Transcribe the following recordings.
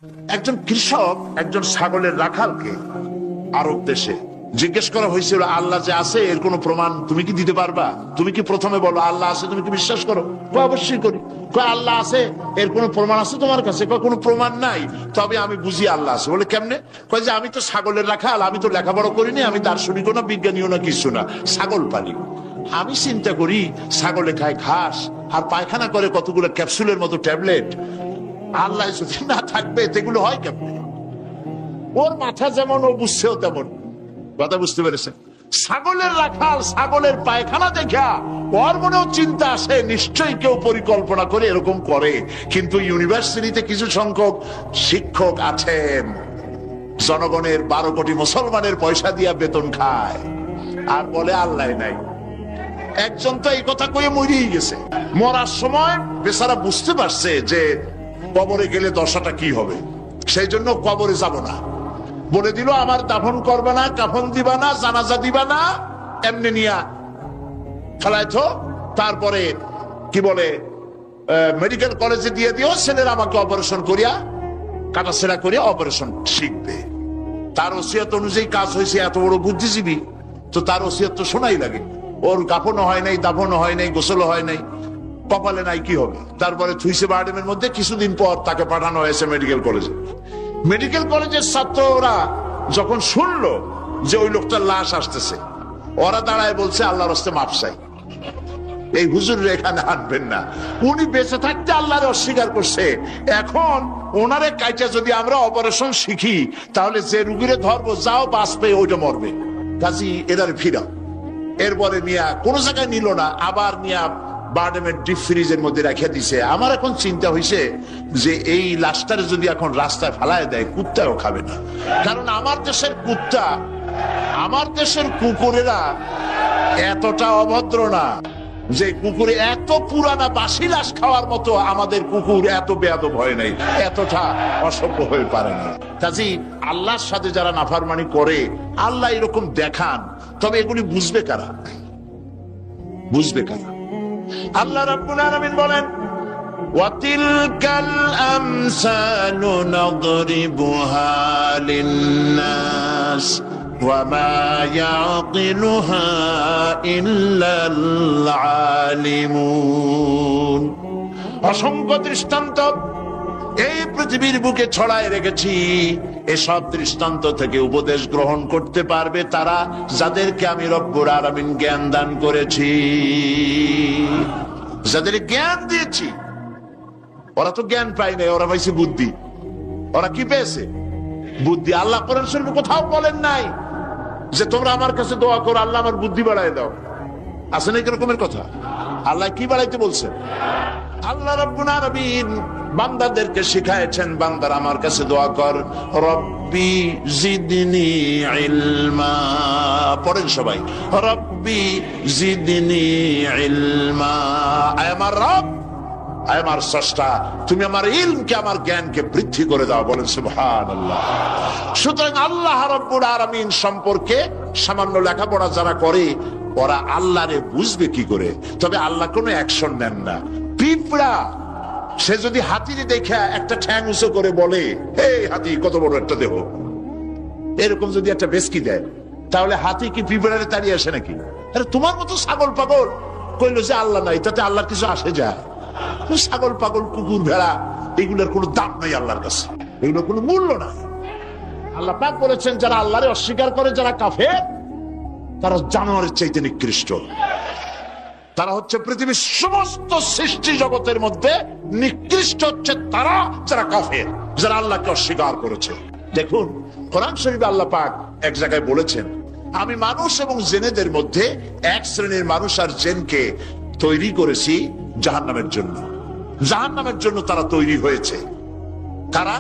একজন কৃষক একজন ছাগলের রাখালকে আরব দেশে জিজ্ঞেস করা হয়েছিল, আল্লাহ যে আছে এর কোনো প্রমাণ তুমি কি দিতে পারবা? তুমি কি প্রথমে বলো আল্লাহ আছে, তুমি কি বিশ্বাস করো? অবশ্যই করি। আল্লাহ আছে, এর কোনো প্রমাণ আছে তোমার কাছে? কোনো প্রমাণ নাই, তবে আমি বুঝি আল্লাহ আছে। বলে কেমনে? কয় যে আমি তো ছাগলের রাখাল, আমি তো লেখাপড়া করিনি, আমি দার্শনিকও না বিজ্ঞানীও না কিছু না, ছাগল পালি। আমি চিন্তা করি ছাগলে খায় ঘাস আর পায়খানা করে কতগুলো ক্যাপসুলের মতো ট্যাবলেট, আল্লাহ যদি না থাকবে এগুলো হয় কেমনে? ওর মাথা যেমন ও বুঝছেও তেমন। কথা বুঝতে পেরেছেন? ছাগলের রাখাল ছাগলের পায়খানা দেখা ওর মনেও চিন্তা আসে, নিশ্চয়ই কেউ পরিকল্পনা করে এরকম করে। কিন্তু ইউনিভার্সিটিতে কিছু সংখ্যক শিক্ষক আছেন জনগণের 12 কোটি মুসলমানের পয়সা দিয়া বেতন খায় আর বলে আল্লাহ নাই। একজন তো এই কথা কয়ে মরিয়ে গেছে। মরার সময় বেচারা বুঝতে পারছে যে কবরে গেলে দশাটা কি হবে, সেই জন্য কবরে যাব না। বলে দিল আমার দাফন করবে না, কাফন দিবা না, জানাজা দিবা না, এমনি নিয়া ফেলাইতো। তারপরে কি বলে মেডিকেল কলেজে দিয়ে দিও, ছেলেরা আমাকে অপারেশন করিয়া কাটাছেড়া করিয়া অপারেশন শিখবে। তার ওসিয়ত অনুযায়ী কাজ হয়েছে। এত বড় বুদ্ধিজীবী, তো তার ওসিয়ত তো শোনাই লাগে। ওর কাফনও হয় নাই, দাফনও হয় নাই, গোসলও হয় নাই, কপালে নাই, কি হবে? তারপরে থুইছে বার্ডেমের মধ্যে। কিছুদিন পর তাকে পাঠানো হয়েছে মেডিকেল কলেজে। মেডিকেল কলেজের ছাত্ররা যখন শুনলো যে ওই লোকটার লাশ আসতেছে, ওরা দাঁড়ায় বলছে আল্লাহর রাস্তে মাপ চাই, এই হুজুর এখানে হাঁটবেন না। উনি বেঁচে থাকতে আল্লাহর অস্বীকার করছে, এখন ওনারে কাইটা যদি আমরা অপারেশন শিখি তাহলে যে রুগীরে ধরবো যাও বাঁচবে ওইটা মরবে, কাজী এদারে ফিরাও। এরপরে নিয়া কোনো জায়গায় নিল না, আবার নিয়া বার্ডেমের ডিপ ফ্রিজের মধ্যে রেখে দিছে। আমার এখন চিন্তা হয়েছে যে এই লাশটারে যদি এখন রাস্তায় ফেলায় দেয় কুত্তাও খাবে না। কারণ আমার দেশের কুত্তা, আমার দেশের কুকুরেরা এতটা অভদ্র না যে কুকুরে এত পুরানা বাসি লাশ খাওয়ার মতো আমাদের কুকুর এত বেয়াদব হয় নাই, এতটা অসভ্য হয়ে পারে না। কাজী আল্লাহর সাথে যারা নাফরমানি করে আল্লাহ এরকম দেখান, তবে এগুলি বুঝবে কারা? বুঝবে কারা? আল্লাহ রাব্বুল আলামিন বলেন ওয়াতিলকাল আমসালু নাদরিবুহা লিন্নাস ওয়া মা ইয়াকিলুহা ইল্লাল আলিমুন। অসংখ্য দৃষ্টান্ত এই পৃথিবীর বুকে ছড়ায় রেখেছি। এসব দৃষ্টান্ত থেকে উপদেশ গ্রহণ করতে পারবে তারা যাদেরকে আমি রব্বুল আলামিন জ্ঞান দান করেছি, যাদের জ্ঞান দিয়েছি। ওরা তো জ্ঞান পায় নাই, ওরা পাইছে বুদ্ধি। ওরা কি পেয়েছে? বুদ্ধি। আল্লাহ কোরআন শরীফে কোথাও বলেন নাই যে তোমরা আমার কাছে দোয়া করো আল্লাহ আমার বুদ্ধি বাড়ায় দাও। আছে না এরকমের কথা? আল্লাহ কি বাড়াইতে বলছেন? আল্লাহ রাব্বুল আলামিন বান্দাদেরকে শিখায়েছেন, বান্দার আমার কাছে দোয়া কর, রব্বি জিদনি ইলমা। পড়েন সবাই, রব্বি জিদনি ইলমা। আয় আমার রব, আয় আমার স্রষ্টা, তুমি আমার ইলমকে, আমার জ্ঞানকে বৃদ্ধি করে দাও। বলেন সুবহানাল্লাহ। সুতরাং আল্লাহ রাব্বুল আলামিন সম্পর্কে সামান্য লেখাপড়া যারা করে ওরা আল্লাহরে বুঝবে কি করে? তবে আল্লাহ কোনো অ্যাকশন নেন না। পিঁপড়া সে যদি হাতিরে দেখে একটা ঠ্যাং উঁচু করে বলে এই হাতি কত বড় একটা দেহ, এরকম যদি একটা বেসকি দেয়, তাহলে হাতি কি পিঁপড়ারে তাড়িয়ে আসে নাকি? আরে তোমার মতো ছাগল পাগল কইলো যে আল্লাহ নাই, তাতে আল্লাহ কিছু আসে যায়? ছাগল পাগল কুকুর ভেড়া এগুলোর কোনো দাম নাই আল্লাহর কাছে, এগুলোর কোনো মূল্য নাই। আল্লাহ পাক বলেছেন যারা আল্লাহরে অস্বীকার করে, যারা কাফের, তারা জানোয়ারের চাইতে নিকৃষ্ট। তারা হচ্ছে পৃথিবীর সমস্ত সৃষ্টি জগতের মধ্যে নিকৃষ্ট হচ্ছে তারা, যারা কাফের, যারা আল্লাহকে অস্বীকার করেছে। দেখুন কোরআন শরীফে আল্লাহ পাক এক জায়গায় বলেছেন, আমি মানুষ এবং জিনেদের মধ্যে এক শ্রেণীর মানুষ আর জিনকে তৈরি করেছি জাহান্নামের জন্য। জাহান্নামের জন্য তারা তৈরি হয়েছে। কারা?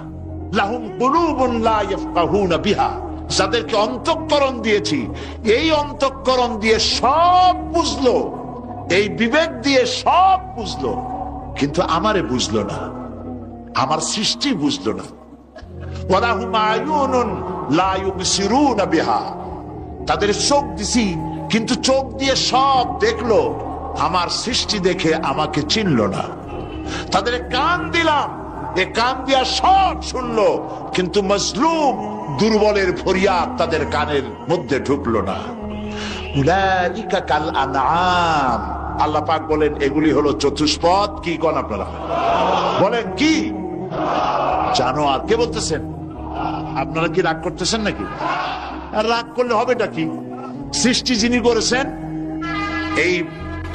লাহুম কুলুবুন লা ইয়াফকাহুনা বিহা, যাদেরকে অন্তঃকরণ দিয়েছি, এই অন্তঃকরণ দিয়ে সব বুঝলো, এই বিবেক দিয়ে সব বুঝলো, কিন্তু আমারে বুঝলো না, আমার সৃষ্টি বুঝলো না। ওয়ালাহুম আয়ুনুন লা ইউবসিরুনা বিহা, তাদের চোখ দিছি কিন্তু চোখ দিয়ে সব দেখলো, আমার সৃষ্টি দেখে আমাকে চিনলো না। তাদের কান দিলাম এ কান দিয়া সব শুনলো, কিন্তু মজলুম দুর্বলের ফরিয়াদ তাদের কানের মধ্যে ঢুকলো না। উলাইকা কাল আনআম, আল্লাহ পাক বলেন এগুলি হলো চতুষ্পদ। কি কোন আপনারা বলেন কি? জানোয়ার। কে বলতেছেন? আপনারা কি রাগ করতেছেন নাকি? আর রাগ করলে হবেটা কি? সৃষ্টি যিনি করেছেন, এই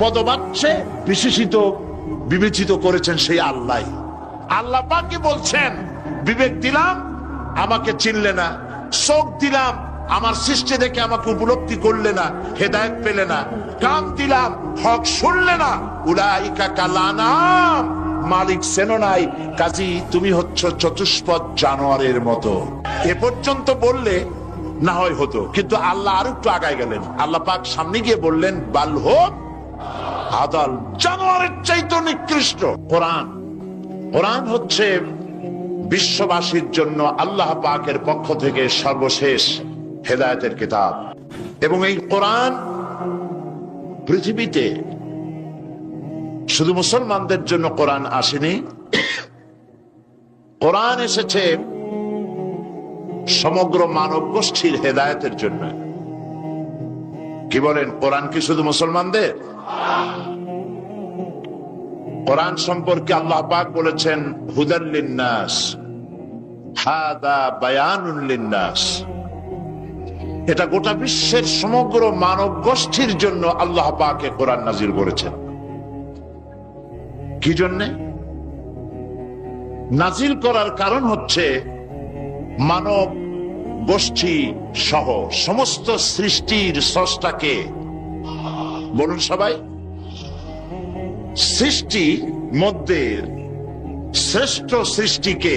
পদবাচ্যে বিশেষিত বিবেচিত করেছেন সেই আল্লাহ। আল্লাহ পাকই বলছেন বিবেক দিলাম, আমাকে চিনলে না, চোখ দিলাম, আমার সৃষ্টি দেখে আমাকে উপলব্ধি করলে না, হেদায়েত পেলে না, কান দিলাম, হক শুনলে না, উলাইকা কাল আনআম, মালিক চেনো নাই, কাজী তুমি হচ্ছ চতুষ্পদ জানোয়ারের মতো। এ পর্যন্ত বললে না হয় হতো, কিন্তু আল্লাহ আর একটু আগায় গেলেন। আল্লাহ পাক সামনে গিয়ে বললেন বাল হোক আদাল, জানোয়ারের চাইতে নিকৃষ্ট। কোরআন, কোরআন হচ্ছে বিশ্ববাসীর জন্য আল্লাহ পাকের পক্ষ থেকে সর্বশেষ হেদায়েতের কিতাব। এবং এই কোরআন পৃথিবীতে শুধু মুসলমানদের জন্য কোরআন আসেনি, কোরআন এসেছে সমগ্র মানব গোষ্ঠীর হেদায়েতের জন্য। কি বলেন? কোরআন কি শুধু মুসলমানদের? কোরআন সম্পর্কে আল্লাহ পাক বলেছেন হুদাল লিন্নাস, হাদা বায়ানুল লিন্নাস। এটা গোটা বিশ্বের সমগ্র মানব গোষ্ঠীর জন্য আল্লাহ পাক কোরআন নাজিল করেছেন। কি জন্যে নাজিল করার কারণ হচ্ছে মানব গোষ্ঠী সহ সমস্ত সৃষ্টির স্রষ্টাকে, বলুন সবাই, সৃষ্টি মধ্যে শ্রেষ্ঠ সৃষ্টিকে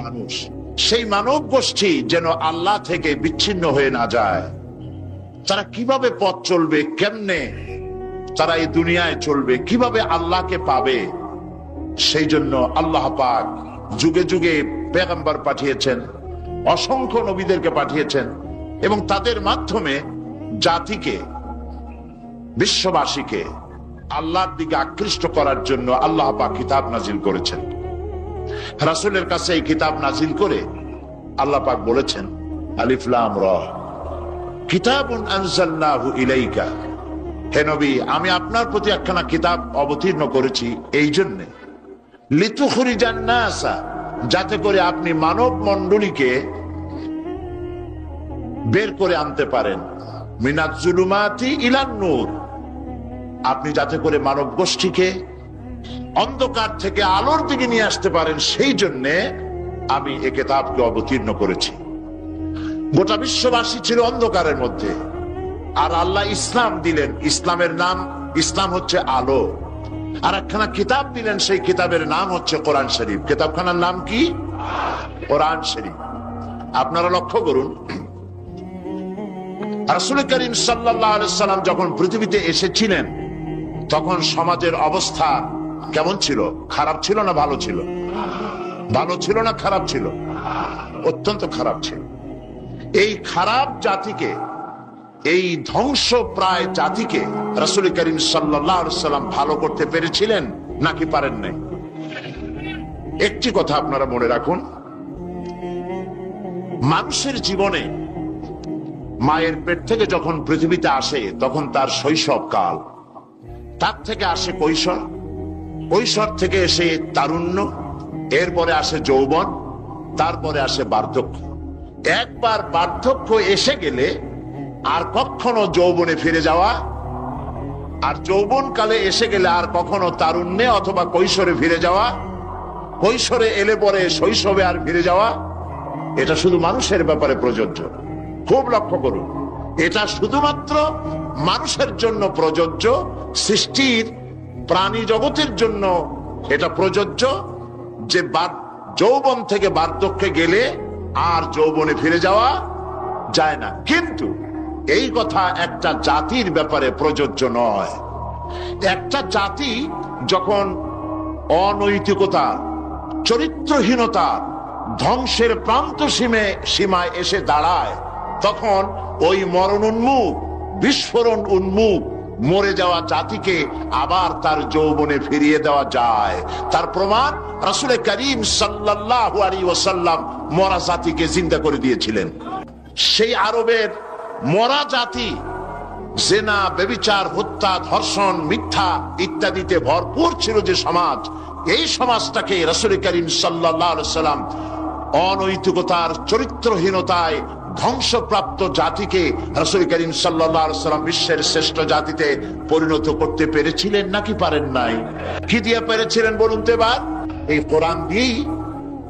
মানুষ, সেই মানব গোষ্ঠী যেন আল্লাহ থেকে বিচ্ছিন্ন হয়ে না যায়। তারা কিভাবে পথ চলবে, কেমনে তারা এই দুনিয়ায় চলবে, কিভাবে আল্লাহকে পাবে, সেই জন্য আল্লাহ পাক যুগে যুগে পেগম্বর পাঠিয়েছেন, অসংখ্য নবীদেরকে পাঠিয়েছেন, এবং তাদের মাধ্যমে জাতিকে, বিশ্ববাসীকে আল্লাহর দিকে আকৃষ্ট করার জন্য আল্লাহ পাক কিতাব নাজিল করেছেন। রাসূলের কাছে এই কিতাব নাজিল করে আল্লাহ পাক বলেছেন আলিফ লাম রা কিতাবুন আনজালনাহু ইলাইকা, হে নবী আমি আপনার প্রতি একখানা কিতাব অবতীর্ণ করেছি এই জন্য, লিতুখরিজান নাসা, যাতে করে আপনি মানব মণ্ডলীকে বের করে আনতে পারেন, মিনাজ জুলুমাতি ইলান নূর, আপনি যাতে করে মানব গোষ্ঠীকে অন্ধকার থেকে আলোর দিকে নিয়ে আসতে পারেন, সেই জন্য আমি এ কিতাবকে অবতীর্ণ করেছি। গোটা বিশ্ববাসী ছিল অন্ধকারের মধ্যে, আর আল্লাহ ইসলাম দিলেন, ইসলামের নাম, ইসলাম হচ্ছে আলো, আর একখানা কিতাব দিলেন, সেই কিতাবের নাম হচ্ছে কোরআন শরীফ। কিতাবখানার নাম কি? কোরআন শরীফ। আপনারা লক্ষ্য করুন, রাসূল করিম সাল্লাল্লাহু আলাইহি সাল্লাম যখন পৃথিবীতে এসেছিলেন তখন সমাজের অবস্থা কেমন ছিল? খারাপ ছিল না ভালো ছিল? ভালো ছিল না খারাপ ছিল? অত্যন্ত খারাপ ছিল। এই খারাপ জাতিকে, এই ধ্বংস প্রায় জাতিকে রাসূল করিম সাল্লাল্লাহু আলাইহি সাল্লাম ভালো করতে পেরেছিলেন নাকি পারেন নাই? একটি কথা আপনারা মনে রাখুন, মানুষের জীবনে মায়ের পেট থেকে যখন পৃথিবীতে আসে তখন তার শৈশব কাল, তার থেকে আসে কৈশোর, কৈশোর থেকে এসে তারুণ্য, এরপরে আসে যৌবন, তারপরে আসে বার্ধক্য। একবার বার্ধক্য এসে গেলে আর কখনো যৌবনে ফিরে যাওয়া, আর যৌবন কালে এসে গেলে আর কখনো তারুণ্যে অথবা কৈশোরে ফিরে যাওয়া, কৈশোরে এলে পরে শৈশবে আর ফিরে যাওয়া, এটা শুধু মানুষের ব্যাপারে প্রযোজ্য। খুব লক্ষ্য করুন, এটা শুধুমাত্র মানুষের জন্য প্রযোজ্য, সৃষ্টির প্রাণী জগতের জন্য এটা প্রযোজ্য যে যৌবন থেকে বার্ধক্যে গেলে আর যৌবনে ফিরে যাওয়া যায় না। কিন্তু এই কথা একটা জাতির ব্যাপারে প্রযোজ্য নয়। একটা জাতি যখন অনৈতিকতা, চরিত্রহীনতা, ধ্বংসের প্রান্ত সীমায় এসে দাঁড়ায়, তখন ওই মরণ উন্মুখ, বিস্ফোরণ উন্মুখ মরে যাওয়া জাতিকে আবার তার যৌবনে ফিরিয়ে দেওয়া যায়। তার প্রমাণ রাসূল করিম সাল্লাল্লাহু আলাইহি ওয়াসাল্লাম মরা জাতিকে জিন্দা করে দিয়েছিলেন। সেই আরবের মরা জাতি জেনা, ব্যভিচার, হত্যা, ধর্ষণ, মিথ্যা ইত্যাদিতে ভরপুর ছিল যে সমাজ, এই সমাজটাকে রাসূল করিম সাল্লাল্লাহু আলাইহি ওয়াসাল্লাম অনৈতিকতার, চরিত্রহীনতায় ধ্বংসপ্রাপ্ত জাতিকে রাসূল করিম সাল্লাল্লাহু আলাইহি ওয়াসাল্লাম বিশ্বের শ্রেষ্ঠ জাতিতে পরিণত করতে পেরেছিলেন নাকি পারেন নাই? কি দিয়ে পেরেছিলেন বলুন তো এবার? এই কোরআন দিয়েই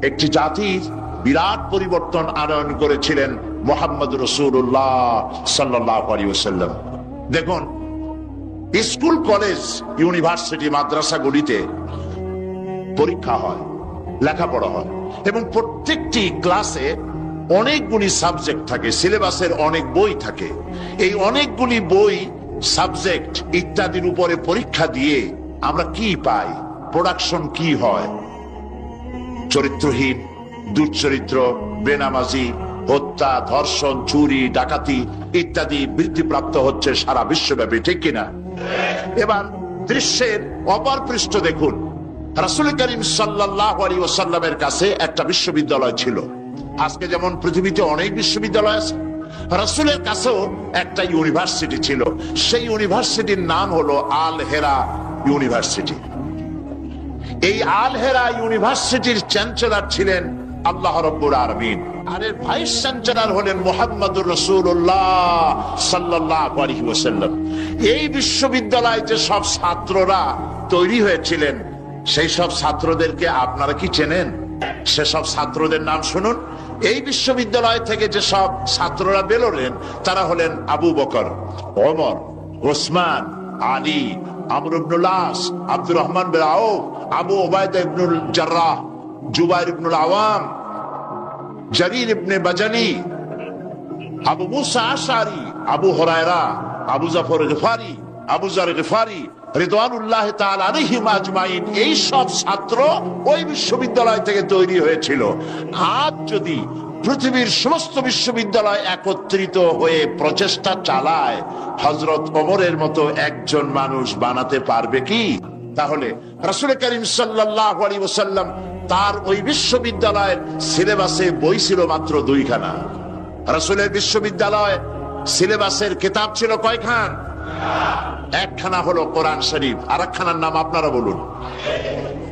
একটি জাতির বিরাট পরিবর্তন আনয়ন করেছিলেন মুহাম্মদ রাসূলুল্লাহ সাল্লাল্লাহু আলাইহি ওয়াসাল্লাম। দেখুন, স্কুল, কলেজ, ইউনিভার্সিটি, মাদ্রাসাগুলিতে পরীক্ষা হয়, লেখাপড়া হয় এবং প্রত্যেকটি ক্লাসে অনেকগুলি সাবজেক্ট থাকে, সিলেবাসের অনেক বই থাকে। এই অনেকগুলি বই, সাবজেক্ট ইত্যাদির উপরে পরীক্ষা দিয়ে আমরা কি পাই? প্রোডাকশন কি হয়? চরিত্রহীন, দুশ্চরিত্র, বেনামাজি, হত্যা, ধর্ষণ, চুরি, ডাকাতি ইত্যাদি বৃদ্ধিপ্রাপ্ত হচ্ছে সারা বিশ্বব্যাপী, ঠিক কিনা? এবার দৃশ্যের অপর পৃষ্ঠ দেখুন, রাসূল করিম সাল্লাল্লাহু আলাইহি ওয়াসাল্লামের কাছে একটা বিশ্ববিদ্যালয় ছিল। আজকে যেমন পৃথিবীতে অনেক বিশ্ববিদ্যালয় আছে, রাসূলের কাছেও একটা ইউনিভার্সিটি ছিল। সেই ইউনিভার্সিটির নাম হলো আল হেরা ইউনিভার্সিটি। এই আল হেরা ইউনিভার্সিটির চ্যান্সেলর ছিলেন আল্লাহ রাব্বুল আলামিন, আর এর ভাইস চ্যান্সেলর হলেন মুহাম্মদুর রাসূলুল্লাহ সাল্লাল্লাহু আলাইহি ওয়াসাল্লাম। এই বিশ্ববিদ্যালয়ে যে সব ছাত্ররা তৈরি হয়েছিলেন, সেই সব ছাত্রদেরকে আপনারা কি চেনেন? সেসব ছাত্রদের নাম শুনুন। এই বিশ্ববিদ্যালয় থেকে যে সব ছাত্ররা বেরোলেন, তারা হলেন আবু বকর, ওমর, ওসমান, আলী, আমর ইবনুল আস, আব্দুর রহমান বিন আউফ, আবু উবাইদা ইবনুল জাররাহ, জুবাইর ইবনুল আওয়াম, জারির ইবনে বাজালি, আবু মুসা আশআরী, আবু হুরায়রা, আবু জাফর গিফারি, আবু যার গিফারি রিদওয়ানুল্লাহ তাআলা আলাইহিম আজমাইন। এই সব ছাত্র ওই বিশ্ববিদ্যালয় থেকে তৈরি হয়েছিল। আজ যদি পৃথিবীর সমস্ত বিশ্ববিদ্যালয় একত্রিত হয়ে প্রচেষ্টা চালায়, হযরত ওমরের মতো একজন মানুষ বানাতে পারবে কি? তাহলে রাসূল করিম সাল্লাল্লাহু আলাইহি ওয়াসাল্লাম তার ওই বিশ্ববিদ্যালয়ের সিলেবাসে বই ছিল মাত্র 2খানা। রাসূলের বিশ্ববিদ্যালয় সিলেবাসের কিতাব ছিল কয়খান? একখানা হলো কোরআন শরীফ, আর একখানার নাম আপনারা বলুন।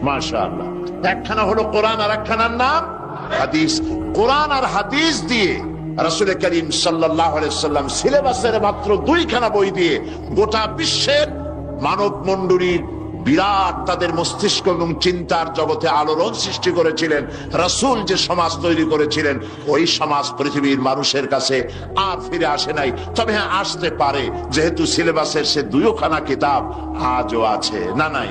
মাশাআল্লাহ, একখানা হলো কোরআন, আর একখানার নাম হাদিস। কোরআন আর হাদিস দিয়ে রাসূল করিম সাল্লাল্লাহু আলাইহি ওয়াসাল্লাম সিলেবাসের মাত্র 2খানা বই দিয়ে গোটা বিশ্বের মানব মণ্ডলীর বিরাট তাদের মস্তিষ্ক এবং চিন্তার জগতে আলোড়ন সৃষ্টি করেছিলেন। রাসূল যে সমাজ তৈরি করেছিলেন, ওই সমাজ পৃথিবীর মানুষের কাছে আর ফিরে আসে নাই। তবে হ্যাঁ, আসতে পারে, যেহেতু সিলেবাসের সে 2খানা কিতাব আজও আছে। না নাই?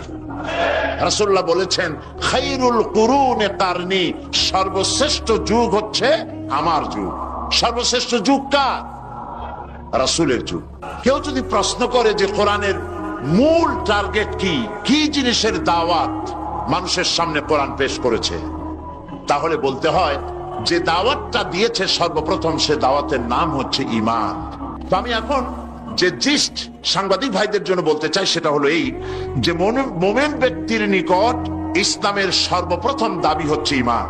রাসূলুল্লাহ বলেছেন, খায়রুল কুরুনে কারনি, সর্বশ্রেষ্ঠ যুগ হচ্ছে আমার যুগ। সর্বশ্রেষ্ঠ যুগ কার? রাসূলের যুগ। কেউ যদি প্রশ্ন করে যে কোরআনের মূল টার্গেট কি, কি জিনিসের দাওয়াত মানুষের সামনে কোরআন পেশ করেছে, তাহলে বলতে হয় যে দাওয়াতটা দিয়েছে সর্বপ্রথম, সে দাওয়াতের নাম হচ্ছে ঈমান। তো আমি এখন যে জিস্ট সাংবাদিক ভাইদের জন্য বলতে চাই, সেটা হলো এই যে মুমিন ব্যক্তির নিকট ইসলামের সর্বপ্রথম দাবি হচ্ছে ঈমান।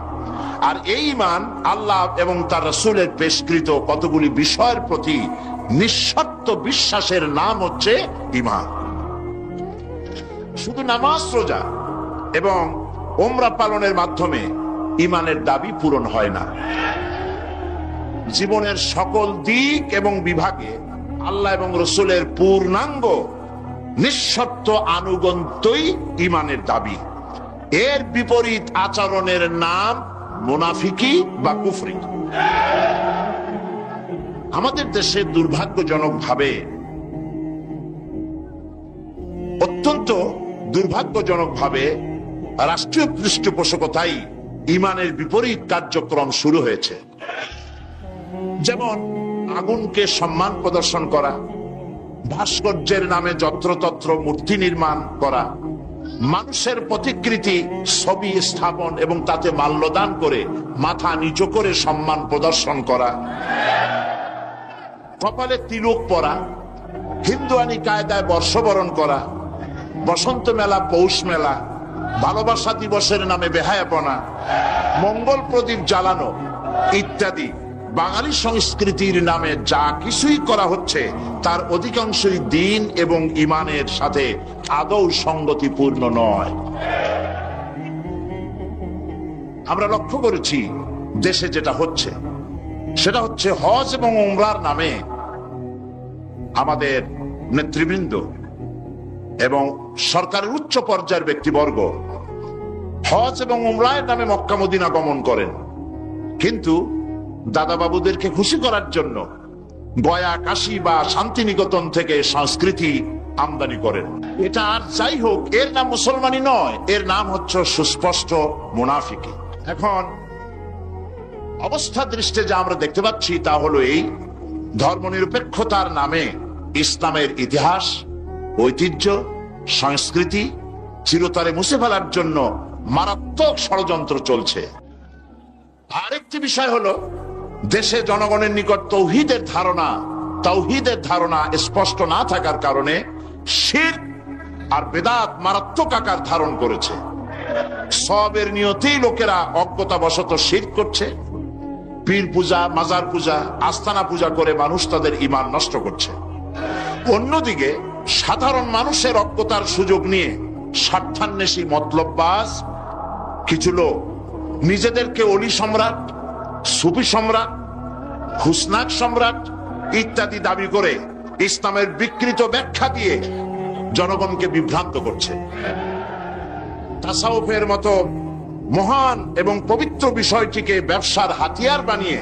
আর এই ঈমান আল্লাহ এবং তার রাসূলের পেশকৃত কতগুলি বিষয়ের প্রতি নিঃশর্ত বিশ্বাসের নাম হচ্ছে ঈমান। শুধু নামাজ, রোজা এবং উমরা পালনের মাধ্যমে ঈমানের দাবি পূরণ হয় না। জীবনের সকল দিক এবং বিভাগে আল্লাহ এবং রাসূলের পূর্ণাঙ্গ নিঃশর্ত আনুগত্যই ঈমানের দাবি। এর বিপরীত আচরণের নাম মুনাফিকি বা কুফরি। আমাদের দেশে দুর্ভাগ্যজনকভাবে, অত্যন্ত দুর্ভাগ্যজনকভাবে রাষ্ট্রীয় পৃষ্ঠপোষকতায় ঈমানের বিপরীত কার্যক্রম শুরু হয়েছে। যেমন আগুনকে সম্মান প্রদর্শন করা, ভাস্কর্যের নামে যত্রতত্র মূর্তি নির্মাণ করা, মানুষের প্রতিকৃতি ছবি স্থাপন এবং তাতে মাল্যদান করে মাথা নিচু করে সম্মান প্রদর্শন করা, কপালে তিলক পরা, হিন্দুয়ানি কায়দায় বর্ষবরণ করা, বসন্ত মেলা, পৌষ মেলা, ভালোবাসা দিবসের নামে বেহায়াপনা, মঙ্গল প্রদীপ জ্বালানো ইত্যাদি বাঙালি সংস্কৃতির নামে যা কিছুই করা হচ্ছে তার অধিকাংশই দ্বীন এবং ঈমানের সাথে আদৌ সঙ্গতিপূর্ণ নয়। আমরা লক্ষ্য করেছি দেশে যেটা হচ্ছে সেটা হচ্ছে হজ এবং উমরার নামে আমাদের নেতৃবৃন্দ এবং সরকারের উচ্চ পর্যায়ের ব্যক্তিবর্গ হজ এবং উমরার নামে মক্কা মদিনা গমন করেন, কিন্তু দাদা বাবুদেরকে খুশি করার জন্য গয়া, কাশী বা শান্তিনিকেতন থেকে সংস্কৃতি আমদানি করেন। এটা আর যাই হোক, এর নাম মুসলমানি নয়, এর নাম হচ্ছে সুস্পষ্ট মুনাফিকি। এখন অবস্থা দৃষ্টে যা আমরা দেখতে পাচ্ছি তা হলো এই, ধর্মনিরপেক্ষতার নামে ইসলামের ইতিহাস, ঐতিহ্য, সংস্কৃতি চিরতরে মুছে ফেলার জন্য মারাত্মক ষড়যন্ত্র চলছে। আরেকটি বিষয় হলো দেশে জনগণের নিকট তাওহীদের ধারণা স্পষ্ট না থাকার কারণে শিরক আর বেদাত মারাত্মক আকার ধারণ করেছে। সওয়াবের নিয়তেই লোকেরা অজ্ঞতাবশত শিরক করছে, পীর পূজা, মাজার পূজা, আস্তানা পূজা করে মানুষ তাদের ঈমান নষ্ট করছে। অন্যদিকে সাধারণ মানুষের অজ্ঞতার সুযোগ নিয়ে স্বার্থান্বেষী মতলববাজ কিছু লোক নিজেদেরকে অলি সম্রাট, সুফি সম্রাট, হুসনাক সম্রাট ইত্যাদি দাবি করে ইসলামের বিকৃত ব্যাখ্যা দিয়ে জনগণকে বিভ্রান্ত করছে। তাসাউফের মতো মহান এবং পবিত্র বিষয়টিকে ব্যবসার হাতিয়ার বানিয়ে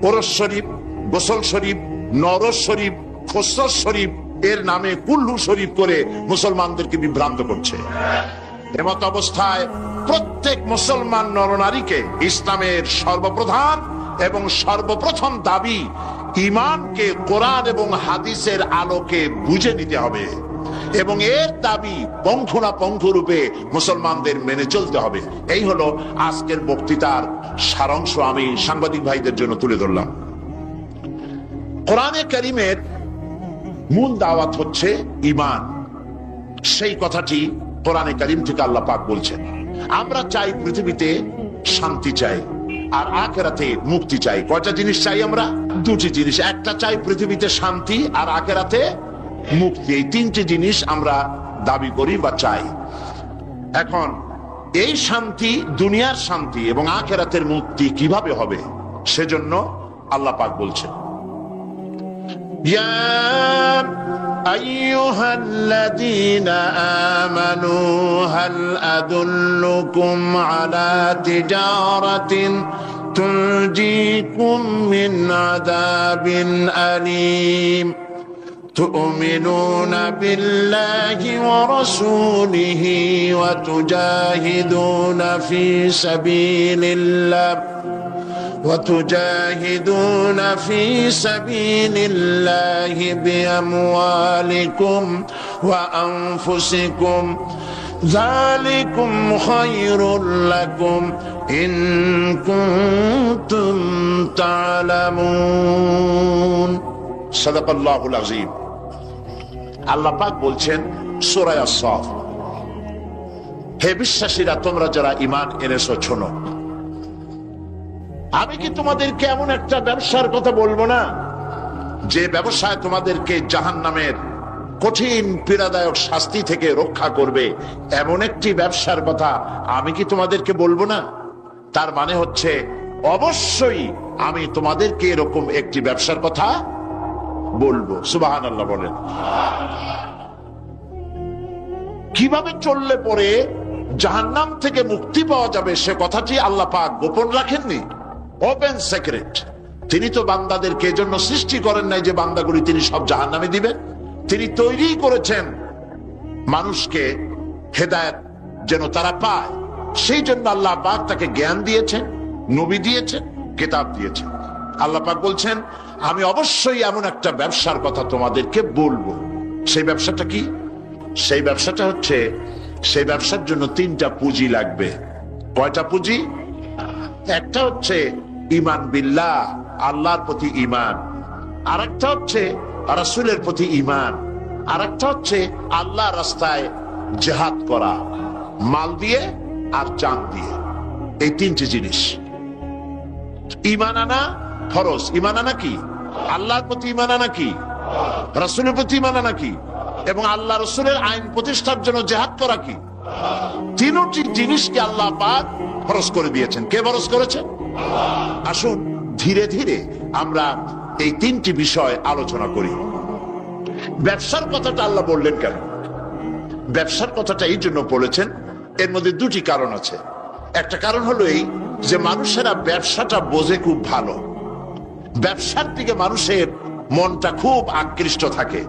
ওরস শরীফ, গোসল শরীফ, নরস শরীফ, খসরস শরীফ এর নামে কুল্লু শরীফ করে মুসলমানদেরকে বিভ্রান্ত করছে। এমত অবস্থায় প্রত্যেক মুসলমান নরনারীকে ইসলামের সর্বপ্রধান এবং সর্বপ্রথম দাবি ঈমানকে কোরআন এবং হাদিসের আলোকে বুঝে নিতে হবে এবং এর দাবি পঙ্খু রূপে মুসলমানদের মেনে চলতে হবে। এই হলো আজকের বক্তৃতার সারাংশ আমি সাংবাদিক ভাইদের জন্য তুলে ধরলাম। কোরআনে কারীমের মূল দাওয়াত হচ্ছে ঈমান। সেই কথাটি কোরআনে কারীম থেকে আল্লাহ পাক বলছেন। আমরা চাই পৃথিবীতে শান্তি চাই আর আখিরাতে মুক্তি চাই। কয়টা জিনিস চাই আমরা? দুটি জিনিস। একটা চাই পৃথিবীতে শান্তি আর আখিরাতে মুক্তি। এই তিনটি জিনিস আমরা দাবি করি বা চাই। এখন এই শান্তি, দুনিয়ার শান্তি এবং আখিরাতের মুক্তি কিভাবে হবে সেজন্য আল্লাহ পাক বলছেন, ইয়া আইয়ুহাল্লাযীনা আমানু হাল আদুল্লুকুম আলা তিজারাতিন তুনজিকুম মিন আযাবিন আলীম تؤمنون بالله ورسوله وتجاهدون في سبيل الله بأموالكم وأنفسكم ذلكم خير لكم إن كنتم تعلمون صدق الله العظيم। আল্লাহ পাক বলছেন সূরা আস-সাফ, হে বিশ্বাসীরা, তোমরা যারা ঈমান এনেছো শোনো, আমি কি তোমাদেরকে এমন একটা ব্যবসার কথা বলবো না যে ব্যবসায় তোমাদেরকে জাহান্নামের কঠিন পীড়াদায়ক শাস্তি থেকে রক্ষা করবে? এমন একটি ব্যবসার কথা আমি কি তোমাদেরকে বলবো না? তার মানে হচ্ছে অবশ্যই আমি তোমাদেরকে এরকম একটি ব্যবসার কথা বলবো। সুবহানাল্লাহ বলেন। কিভাবে চললে পরে জাহান্নাম থেকে মুক্তি পাওয়া যাবে সে কথাটি আল্লাহ পাক গোপন রাখেননি, ওপেন সিক্রেট। তিনি তো বান্দাদেরকে এজন্য সৃষ্টি করেন নাই যে বান্দাগুলি তিনি সব জাহান্নামে দিবেন। তিনি তৈরি করেছেন মানুষকে হেদায়েত যেন তারা পায়, সেই জন্য আল্লাহ পাক তাকে জ্ঞান দিয়েছেন, নবী দিয়েছেন, কিতাব দিয়েছেন। আল্লাহ পাক বলছেন আমি অবশ্যই এমন একটা ব্যবসার কথা তোমাদেরকে বলবো। সেই ব্যবসাটা কি? সেই ব্যবসাটা হচ্ছে, সেই ব্যবসার জন্য তিনটা পুঁজি লাগবে। কয়টা পুঁজি? একটা হচ্ছে ঈমান বিল্লাহ, আল্লাহর প্রতি ঈমান। আরেকটা হচ্ছে রাসূলের প্রতি ঈমান। আর একটা হচ্ছে আল্লাহ রাস্তায় জিহাদ করা, মাল দিয়ে আর জান দিয়ে। এই তিনটি জিনিস। ঈমান আনা ফরজ। ঈমান আনা কি? আল্লাহর প্রতি ঈমান আনা কি? রাসূলের প্রতি ঈমান আনা কি? এবং আল্লাহ রাসূলের আইন প্রতিষ্ঠার জন্য জিহাদ করা কি? তিনটি জিনিসকে আল্লাহ পাক ফরজ করে দিয়েছেন। কে ফরজ করেছেন? আসুন ধীরে ধীরে আমরা এই তিনটি বিষয় আলোচনা করি। ব্যবসার কথাটা আল্লাহ বললেন কেন? ব্যবসার কথাটা এই জন্য বলেছেন, এর মধ্যে দুটি কারণ আছে। একটা কারণ হলো এই যে মানুষেরা ব্যবসাটা বোঝে খুব ভালো, ব্যবসার দিকে মানুষের মনটা খুব আকৃষ্ট থাকে।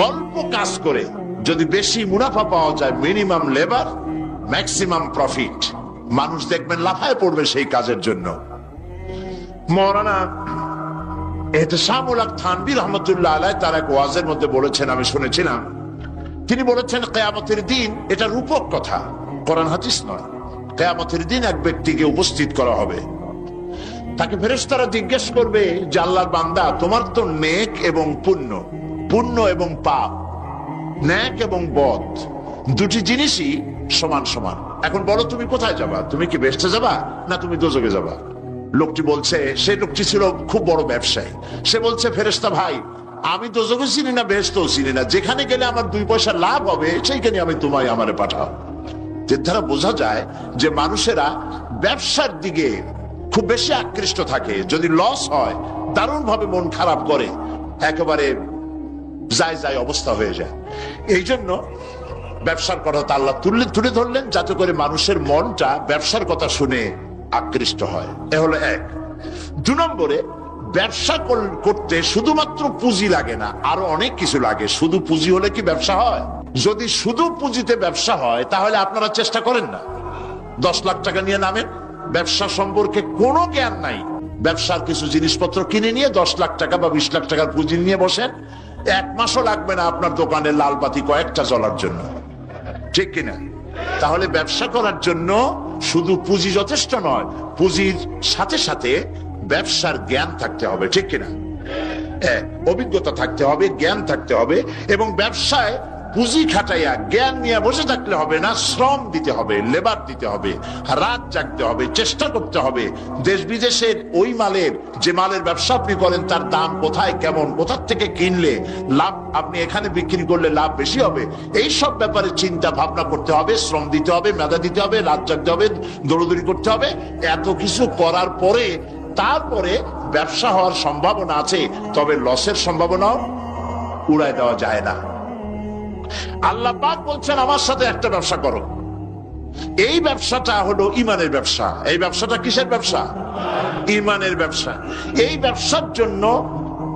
অল্প কাজ করে যদি বেশি মুনাফা পাওয়া যায়, মিনিমাম লেবার ম্যাক্সিমাম প্রফিট, মানুষ দেখবেন লাফায় পড়বে সেই কাজের জন্য। মাওলানা এহতেশামুল হক থানভী রহমতুল্লাহ আলাইহি তার এক ওয়াজের মধ্যে বলেছেন, আমি শুনেছিলাম, তিনি বলেছেন কিয়ামতের দিন, এটা রূপক কথা, কোরআন হাদিস নয়, কিয়ামতের দিন এক ব্যক্তিকে উপস্থিত করা হবে, তাকে ফেরেশতারা জিজ্ঞেস করবে যে আল্লাহর বান্দা, তোমার তো নেক এবং পুণ্য, পুণ্য এবং পাপ, নেক এবং বদ দুটি জিনিসই সমান সমান, এখন বলো তুমি কোথায় যাবা? তুমি কি বেহেশতে যাবা না তুমি দোজখে যাবা? লোকটি বলছে, সেই লোকটি ছিল খুব বড় ব্যবসায়ী, সে বলছে, ফেরেশতা ভাই, আমি দোজখও চিনি না বেহেশতও চিনি না, যেখানে গেলে আমার 2 পয়সা লাভ হবে সেইখানে আমি তোমায় আমারে পাঠাও। এর দ্বারা বোঝা যায় যে মানুষেরা ব্যবসার দিকে খুব বেশি আকৃষ্ট থাকে, যদি লস হয় দারুণ ভাবে মন খারাপ করে, একেবারে যায় অবস্থা হয়ে যায়। এই জন্য ব্যবসার কথা আল্লাহ তুলে ধরলেন যাতে করে মানুষের মনটা ব্যবসার কথা শুনে আকৃষ্ট হয়। এ হলো এক। 2 নম্বরে, ব্যবসা করতে শুধুমাত্র পুঁজি লাগে না, আরো অনেক কিছু লাগে। শুধু পুঁজি হলে কি ব্যবসা হয়? যদি শুধু পুঁজিতে ব্যবসা হয় তাহলে আপনারা চেষ্টা করেন না, 10 লাখ টাকা নিয়ে নামেন, ব্যবসা সম্পর্কে কোনো জ্ঞান নাই, ব্যবসার কিছু জিনিসপত্র কিনে নিয়ে 10 লাখ টাকা বা 20 লাখ টাকার পুঁজি নিয়ে বসেন, 1 মাসও লাগবে না আপনার দোকানের লাল বাতি কয়েকটা জ্বলার জন্য, ঠিক কিনা? তাহলে ব্যবসা করার জন্য শুধু পুঁজি যথেষ্ট নয়, পুঁজির সাথে সাথে ব্যবসার জ্ঞান থাকতে হবে, ঠিক কিনা? অভিজ্ঞতা থাকতে হবে, জ্ঞান থাকতে হবে, এবং ব্যবসায় পুঁজি খাটাইয়া জ্ঞান নিয়ে বসে থাকলে হবে না, শ্রম দিতে হবে, লেবার দিতে হবে, রাত জাগতে হবে, চেষ্টা করতে হবে। দেশ বিদেশের ওই মালের, যে মালের ব্যবসা আপনি করেন তার দাম কোথায়, কেমন, কোথা থেকে কিনলে লাভ, আপনি এখানে বিক্রি করলে লাভ বেশি হবে, এই সব ব্যাপারে চিন্তা ভাবনা করতে হবে, শ্রম দিতে হবে, মেধা দিতে হবে, রাত জাগতে হবে, দৌড়দৌড়ি করতে হবে। এত কিছু করার পরে তারপরে ব্যবসা হওয়ার সম্ভাবনা আছে, তবে লসের সম্ভাবনাও উড়ায় দেওয়া যায় না। আল্লাহ পাক বলছেন আমার সাথে একটা ব্যবসা করো, এই ব্যবসাটা হলো ঈমানের ব্যবসা। এই ব্যবসাটা কিসের ব্যবসা? ঈমানের ব্যবসা। এই ব্যবসার জন্য,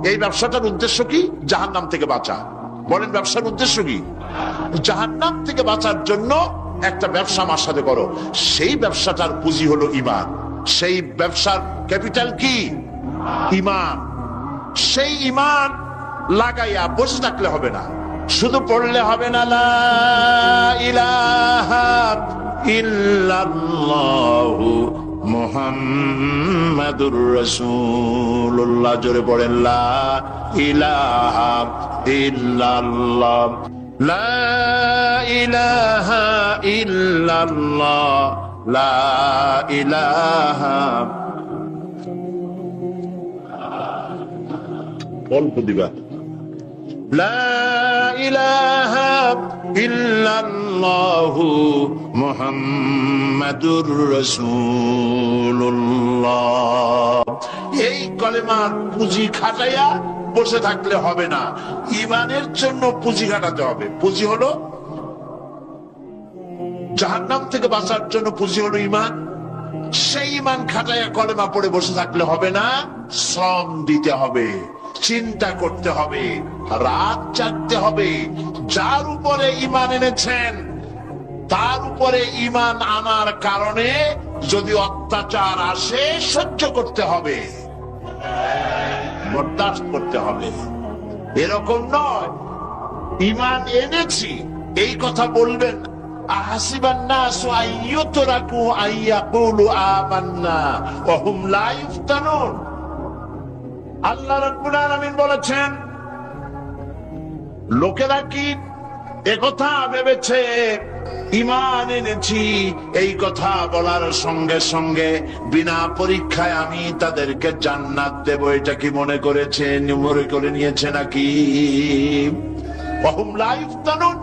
এই ব্যবসাটার উদ্দেশ্য কি? জাহান্নাম থেকে বাঁচা। বলেন ব্যবসার উদ্দেশ্য কি? জাহান্নাম থেকে বাঁচার জন্য একটা ব্যবসা আমার সাথে করো। সেই ব্যবসাটার পুঁজি হলো ঈমান, সেই ব্যবসার ক্যাপিটাল কি? ঈমান। সেই ঈমান লাগাইয়া বসে থাকলে হবে না, শুধু পড়লে হবে না লা ইলাহা ইল্লাল্লাহু মুহাম্মাদুর রাসূলুল্লাহ। জোরে পড়েন লা ইলাহা ইল্লাল্লাহ, লা ইলাহা ইল্লাল্লাহ, লা ইলাহা। অল্প দিবা, লা ইলাহা ইল্লাল্লাহু মুহাম্মাদুর রাসূলুল্লাহ। এই কলেমার পুঁজি খাটাইয়া বসে থাকলে হবে না, ঈমানের জন্য পুঁজি খাটাতে হবে। পুঁজি হলো জাহান্নাম থেকে বাঁচার জন্য, পুঁজি হলো ঈমান। সেই ঈমান খাটাইয়া কলেমা পড়ে বসে থাকলে হবে না, শ্রম দিতে হবে, চিন্তা করতে হবে, রাত জাগতে হবে। যার উপরে ঈমান এনেছেন তার উপরে ঈমান আনার কারণে যদি অত্যাচার আসে সহ্য করতে হবে, বরদাস্ত করতে হবে। এরকম নয় ঈমান এনেছি এই কথা বলবেন, আহাসিবান নাসু আইয়ুতরাকু আইয়াকুলু আমান্না ওয়া হুম লা ইফতানুন। আল্লাহ রাব্বুল আলামিন বলেছেন, লোকেরা কি একথা ভেবেছে ঈমান এনেছি এই কথা বলার সঙ্গে সঙ্গে বিনা পরীক্ষায় আমি তাদেরকে জান্নাত দেব, এটা কি মনে করে নিয়েছে নাকি? ওয়াহুম লা ইফতানুন,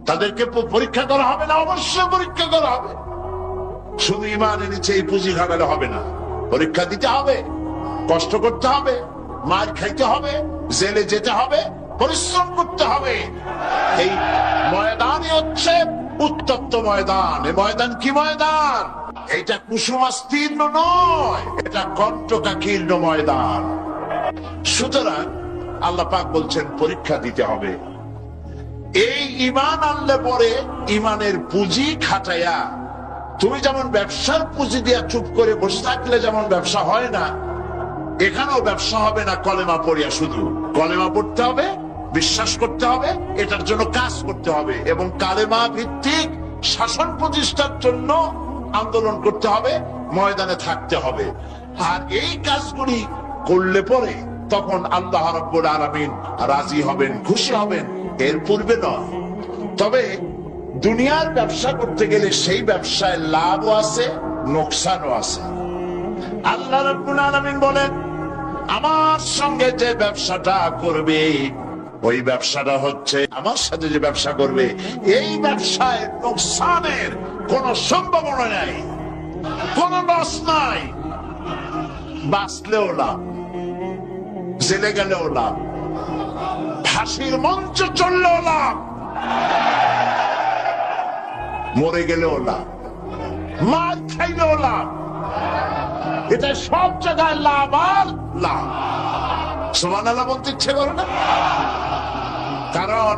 তাদেরকে পরীক্ষা করা হবে না? অবশ্যই পরীক্ষা করা হবে। শুধু ঈমান এনেছে এই পুঁজি খাটালে হবে না, পরীক্ষা দিতে হবে, কষ্ট করতে হবে, মার খাইতে হবে, জেলে যেতে হবে, পরিশ্রম করতে হবে। এই ময়দানই হচ্ছে উত্তপ্ত ময়দান। এই ময়দান কি ময়দান? এটা কুসুমাস্তীর্ণ নয়, এটা কণ্টকাকীর্ণ ময়দান। সুতরাং আল্লাহ পাক বলছেন পরীক্ষা দিতে হবে। এই ঈমান আনলে পরে ঈমানের পুঁজি খাটাইয়া, তুমি যেমন ব্যবসার পুঁজি দিয়া চুপ করে বসে থাকলে যেমন ব্যবসা হয় না, এখানেও ব্যবসা হবে না কলেমা পড়িয়া। শুধু কলেমা পড়তে হবে, বিশ্বাস করতে হবে, এটার জন্য কাজ করতে হবে এবং কালেমা ভিত্তিক শাসন প্রতিষ্ঠার জন্য আন্দোলন করতে হবে, ময়দানে থাকতে হবে। আর এই কাজগুলি করলে পরে তখন আল্লাহ রাব্বুল আলামিন রাজি হবেন, খুশি হবেন, এর পূর্বে নয়। তবে দুনিয়ার ব্যবসা করতে গেলে সেই ব্যবসায় লাভও আছে, নোকসানও আছে। আল্লাহ রাব্বুল আলামিন বলেন, আমার সঙ্গে যে ব্যবসাটা করবে, ওই ব্যবসাটা হচ্ছে আমার সাথে যে ব্যবসা করবে, এই ব্যবসায় নোকসানের কোন সম্ভাবনা নাই, কোন লস নাই। বাঁচলেও লাভ, জেলে গেলেও লাভ, ফাঁসির মঞ্চ চললেও লাভ, মরে গেলেও লাভ, মার খাইলেও লাভ। এটা সব জায়গায় লাভ আর লাভ। সুবহানাল্লাহ বলতে ইচ্ছে করে না? কারণ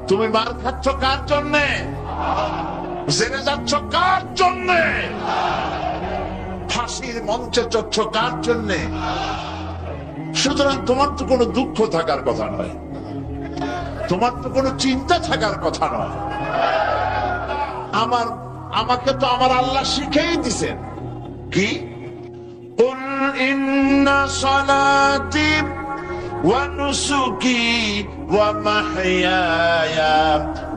তুমি মার খাচ্ছ কার জন্যে? জেলে যাচ্ছ কার জন্যে? ফাঁসির মঞ্চে চড়ছ কার জন্যে? সুতরাং তোমার তো কোনো দুঃখ থাকার কথা নয়, তোমার তো কোনো চিন্তা থাকার কথা নয়। আমাকে তো আমার আল্লাহ শিখেই দিছেন কি, কুল ইন্না সালাতি ওয়া নুসুকি ওয়া মাহইয়ায়া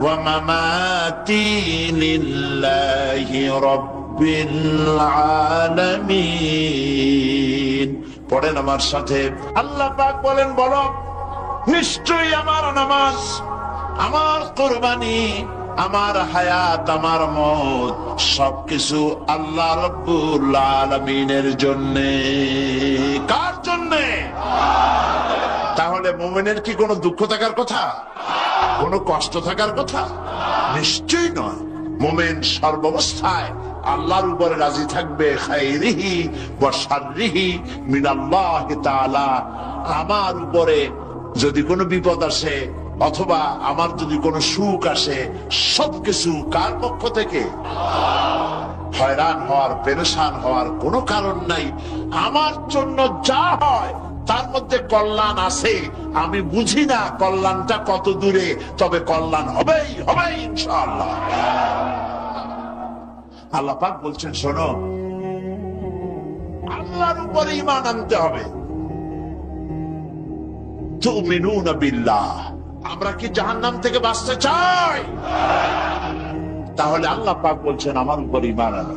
ওয়া মামাতি লিল্লাহি রাব্বিল আলামিন। পড়েন আমার সাথে। আল্লাহ পাক বলেন, বলো নিশ্চয়ই আমার নামাজ, আমার কুরবানি, আমার হায়াত, আমার মওত সবকিছু আল্লাহ রাব্বুল আলামিনের জন্য। কার জন্য? তাহলে মুমিনের কি কোনো দুঃখ থাকার কথা, কোনো কষ্ট থাকার কথা? নিশ্চয়ই নয়। মুমিন সর্বাবস্থায় আল্লাহর উপরে রাজি থাকবে, খাইরিহি ওয়া শাররিহি মিনাল্লাহি তাআলা। আমার উপরে যদি কোনো বিপদ আসে অথবা আমার যদি কোনো সুখ আসে, সবকিছু কার পক্ষ থেকে? হয়রান হওয়ার, পেরেশান হওয়ার কোনো কারণ নাই। আমার জন্য যা হয় তার মধ্যে কল্যাণ আছে। আমি বুঝি না কল্যাণটা কত দূরে, তবে কল্যাণ হবেই হবে ইনশাআল্লাহ। আল্লাহ পাক বলছেন, শোনো, আল্লাহর উপরে ঈমান আনতে হবে। তুমিনুনা বিল্লাহ। আমরা কি জাহান্নাম থেকে বাঁচতে চাই? তাহলে আল্লাহ পাক বলছেন আমার উপর ঈমান আনো।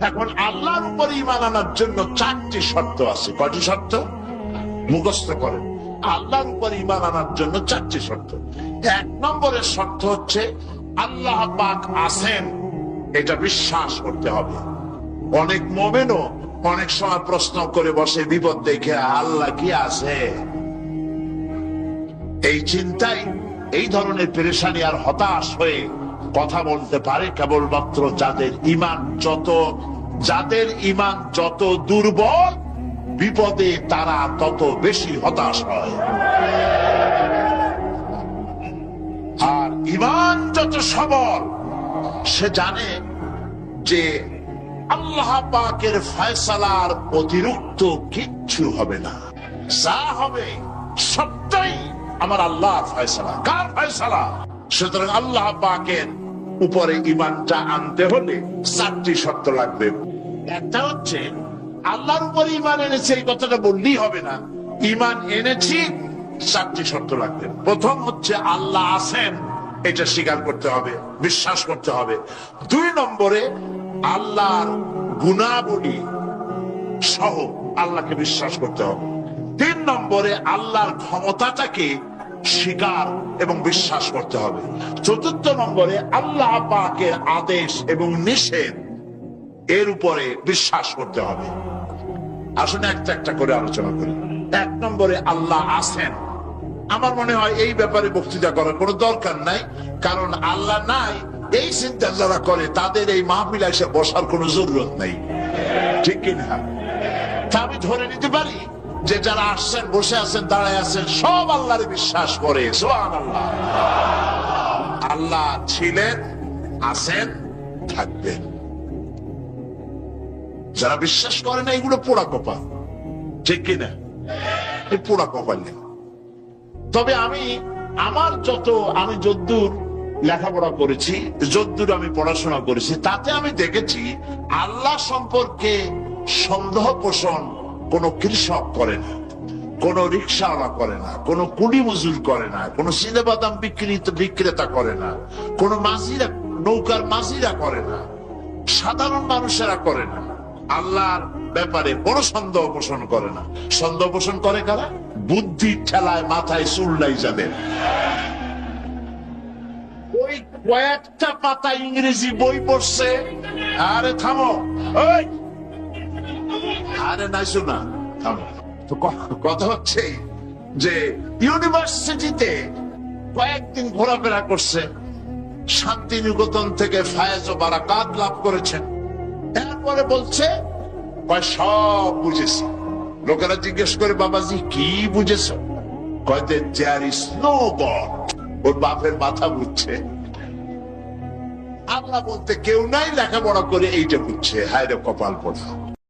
এখন আল্লাহর উপর ঈমান আনার জন্য 4টি শর্ত আছে। কয়টি শর্ত? মুখস্থ করেন। আল্লাহর উপর ঈমান আনার জন্য 4টি শর্ত। 1 নম্বরের শর্ত হচ্ছে আল্লাহ পাক আছেন, এটা বিশ্বাস করতে হবে। অনেক মুমিনও অনেক সময় প্রশ্ন করে বসে বিপদ দেখে, আল্লাহ কি আছে? এই চিন্তায় এই ধরনের পেরেশানি আর হতাশ হয়ে কথা বলতে পারে কেবলমাত্র যাদের ঈমান যত দুর্বল, বিপদে তারা তত বেশি হতাশ হয়। আর ঈমান যত সবল, সে জানে যে আল্লাহ পাকের ফয়সালার অতিরিক্ত কিচ্ছু হবে না, যা হবে সবটাই আমার আল্লাহর ফয়সালা। কার ফয়সালা? সুতরাং আল্লাহ পাকের উপরে ঈমানটা আনতে হলে 4টি শর্ত লাগবে। একটা হচ্ছে আল্লাহর উপরে ঈমান এনেছি, এই কথাটা বললেই হবে না। ঈমান এনেছি চারটি শর্ত লাগবে। প্রথম হচ্ছে আল্লাহ আছেন, এটা স্বীকার করতে হবে, বিশ্বাস করতে হবে। 2 নম্বরে আল্লাহর গুণাবলী সহ আল্লাহকে বিশ্বাস করতে হবে। 3 নম্বরে আল্লাহর ক্ষমতাটাকে স্বীকার এবং বিশ্বাস করতে হবে। 4 নম্বরে আল্লাহ পাকের আদেশ এবং নিষেধ এর উপরে বিশ্বাস করতে হবে। আসলে একটা একটা করে আলোচনা করি। 1 নম্বরে আল্লাহ আছেন। আমার মনে হয় এই ব্যাপারে বক্তৃতা করার কোনো দরকার নাই, কারণ আল্লাহ নাই এই চিন্তা যারা করে তাদের এই মাহফিলে এসে বসার কোনো জরুরত নেই, ঠিক কিনা? তা আমি ধরে নিতে পারি যে যারা আসছেন, বসে আছেন, দাঁড়ায় আছেন, সব আল্লাহরে বিশ্বাস করে। সুবহানাল্লাহ। আল্লাহ ছিলেন, আছেন, থাকবেন। যারা বিশ্বাস করে না এগুলো পোড়া কপাল, ঠিক কিনা? এই পোড়া কপাল। তবে আমি যদ্দূর লেখাপড়া করেছি, যদ্দূর আমি পড়াশোনা করেছি, তাতে আমি দেখেছি আল্লাহ সম্পর্কে সন্দেহ পোষণ কোন কৃষক করে না, কোন রিক্সাওয়ালা করে না, কোন কুলি মজুর করে না, কোন সিনেবাদাম বিক্রেতা করে না, কোন মাঝিরা, নৌকার মাঝিরা করে না, সাধারণ মানুষেরা করে না। আল্লাহর ব্যাপারে বড় সন্দেহ পোষণ করে না। সন্দেহ পোষণ করে কারা? বুদ্ধির ঠেলায় মাথায় চুল নাই যাদের। ওই কয়েকটা পাতা ইংরেজি বই পড়ছে। আরে থামো, ওই আরে নাই শোনা, থামো। তো কথা হচ্ছে যে ইউনিভার্সিটিতে কয়েকদিন ঘোরাফেরা করছে, শান্তিনিকেতন থেকে ফায়েজ ও বারাকাত লাভ করেছেন। এরপরে বলছে সব বুঝেছি। লোকেরা জিজ্ঞেস করে, বাবাজি কি বুঝেছ? কয়তে দেয়ার ইজ নো গড। ওর বাপের মাথা বুঝছে। আল্লাহ বলতে কেউ নাই, লেখাপড়া করে এইটা বুঝছে। হায় রে কপাল পোড়া।